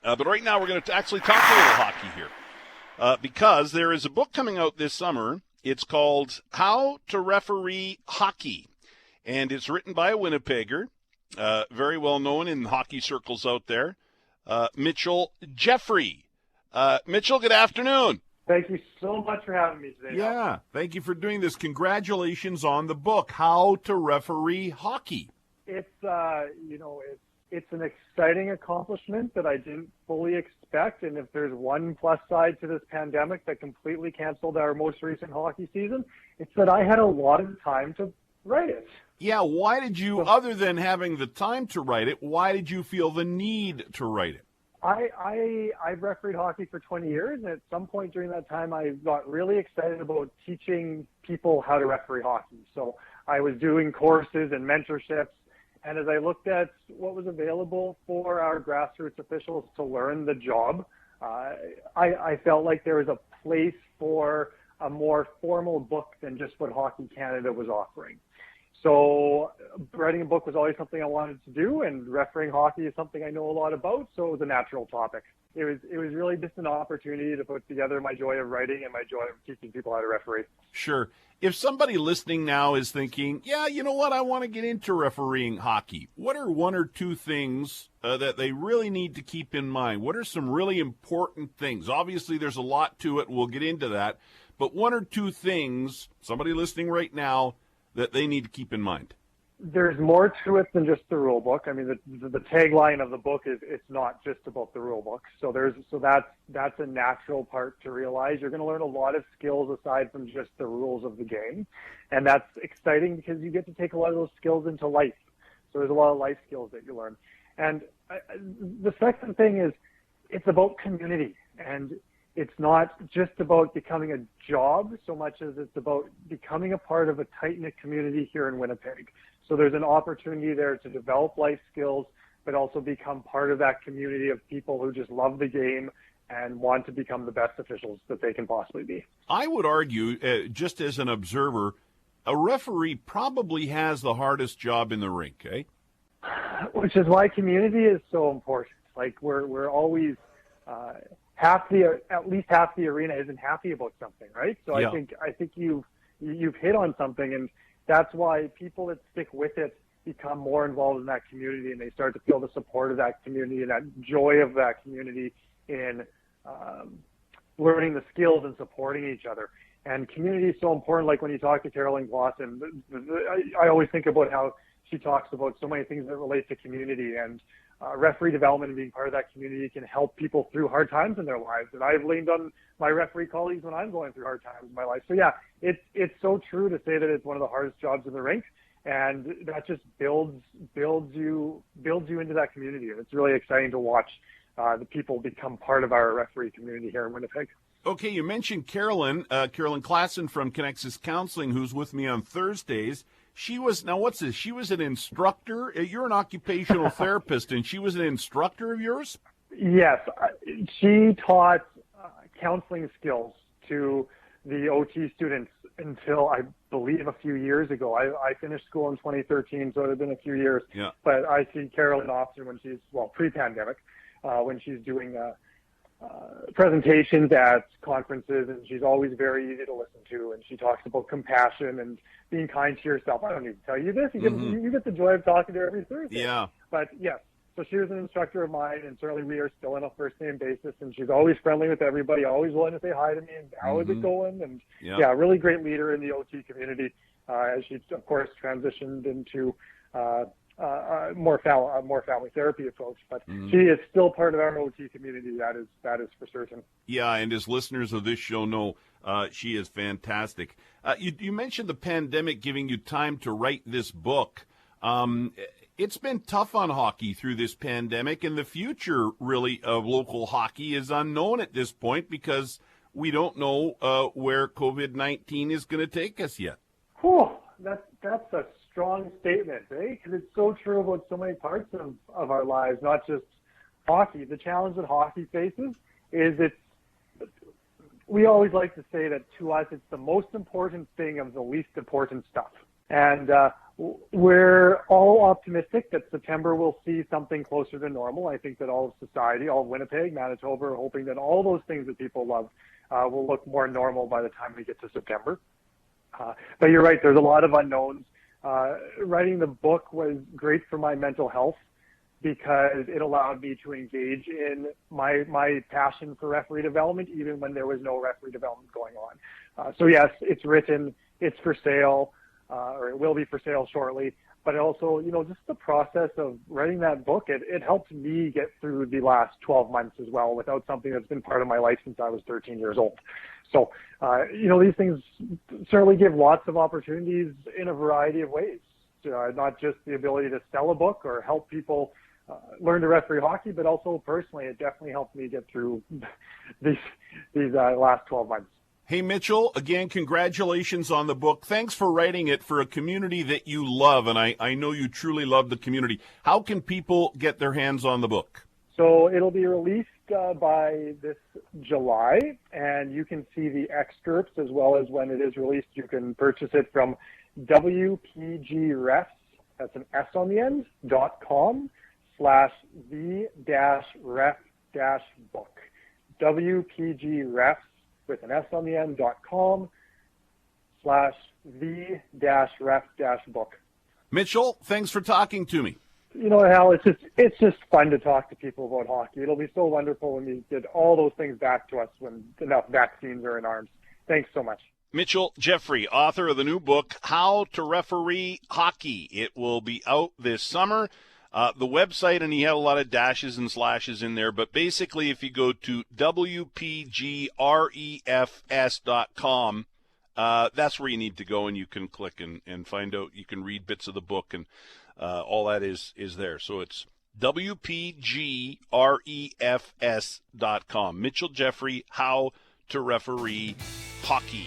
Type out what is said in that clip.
But right now we're going to actually talk a little hockey here because there is a book coming out this summer. It's called How to Referee Hockey, and it's written by a Winnipegger, very well known in hockey circles out there, Mitchell Jeffrey. Mitchell, good afternoon. Thank you so much for having me today. Yeah, thank you for doing this. Congratulations on the book, How to Referee Hockey. It's it's an exciting accomplishment that I didn't fully expect. And if there's one plus side to this pandemic that completely canceled our most recent hockey season, it's that I had a lot of time to write it. Yeah, why did you, other than having the time to write it, why did you feel the need to write it? I've refereed hockey for 20 years, and at some point during that time, I got really excited about teaching people how to referee hockey. So I was doing courses and mentorships, and as I looked at what was available for our grassroots officials to learn the job, I felt like there was a place for a more formal book than just what Hockey Canada was offering. So writing a book was always something I wanted to do, and refereeing hockey is something I know a lot about, so it was a natural topic. It was really just an opportunity to put together my joy of writing and my joy of teaching people how to referee. Sure. If somebody listening now is thinking, yeah, you know what, I want to get into refereeing hockey, what are one or two things that they really need to keep in mind? What are some really important things? Obviously, there's a lot to it. We'll get into that. But one or two things, somebody listening right now, that they need to keep in mind? There's more to it than just the rule book. I mean, the tagline of the book is it's not just about the rule book. So that's a natural part to realize. You're going to learn a lot of skills aside from just the rules of the game, and that's exciting because you get to take a lot of those skills into life. So there's a lot of life skills that you learn. And the second thing is it's about community, and it's not just about becoming a job so much as it's about becoming a part of a tight-knit community here in Winnipeg. So there's an opportunity there to develop life skills, but also become part of that community of people who just love the game and want to become the best officials that they can possibly be. I would argue, just as an observer, a referee probably has the hardest job in the rink, eh? Which is why community is so important. Like we're always at least half the arena isn't happy about something, right? So yeah. I think you've hit on something, and that's why people that stick with it become more involved in that community, and they start to feel the support of that community and that joy of that community in learning the skills and supporting each other. And community is so important. Like when you talk to Carolyn Glosson, I always think about how she talks about so many things that relate to community, and referee development and being part of that community can help people through hard times in their lives. And I've leaned on my referee colleagues when I'm going through hard times in my life. So yeah, it's so true to say that it's one of the hardest jobs in the rink, and that just builds you into that community. And it's really exciting to watch the people become part of our referee community here in Winnipeg. Okay, you mentioned Carolyn Klassen from Connexus Counseling, who's with me on Thursdays. She was, now what's this? She was an instructor. You're an occupational therapist, and she was an instructor of yours? Yes. She taught counseling skills to the OT students until I believe a few years ago. I finished school in 2013, so it had been a few years. Yeah. But I see Carolyn often when she's, pre-pandemic, when she's doing presentations at conferences, and she's always very easy to listen to, and she talks about compassion and being kind to yourself. I don't need to tell you this. You get the joy of talking to her every Thursday. Yeah. But yes, so she was an instructor of mine, and certainly we are still on a first-name basis, and she's always friendly with everybody, always willing to say hi to me and how is it going, and really great leader in the OT community as she, of course, transitioned into more family therapy approach, but she is still part of our OT community. That is for certain. Yeah, and as listeners of this show know, she is fantastic. You mentioned the pandemic giving you time to write this book. It's been tough on hockey through this pandemic, and the future really of local hockey is unknown at this point because we don't know where COVID-19 is going to take us yet. Whew, that's a strong statement, eh? Because it's so true about so many parts of our lives, not just hockey. The challenge that hockey faces is we always like to say that to us it's the most important thing of the least important stuff. And we're all optimistic that September will see something closer to normal. I think that all of society, all of Winnipeg, Manitoba, are hoping that all those things that people love will look more normal by the time we get to September. But you're right, there's a lot of unknowns. Writing the book was great for my mental health because it allowed me to engage in my passion for referee development, even when there was no referee development going on. So yes, it's written, it's for sale, or it will be for sale shortly. But also, just the process of writing that book, it helped me get through the last 12 months as well without something that's been part of my life since I was 13 years old. So, these things certainly give lots of opportunities in a variety of ways. Not just the ability to sell a book or help people learn to referee hockey, but also personally, it definitely helped me get through these last 12 months. Hey, Mitchell, again, congratulations on the book. Thanks for writing it for a community that you love, and I know you truly love the community. How can people get their hands on the book? So it'll be released by this July, and you can see the excerpts as well as when it is released. You can purchase it from WPGRefs, that's an S on the end, .com/the-ref-book. WPGRefs with an S on the end, .com/the-ref-book. Mitchell, thanks for talking to me. Hal, it's just fun to talk to people about hockey. It'll be so wonderful when we get all those things back to us when enough vaccines are in arms. Thanks so much. Mitchell Jeffrey, author of the new book, How to Referee Hockey. It will be out this summer. The website, and he had a lot of dashes and slashes in there, but basically if you go to WPGREFS.com, that's where you need to go, and you can click and find out. You can read bits of the book, and all that is there. So it's WPGREFS.com. Mitchell Jeffrey, How to Referee Hockey.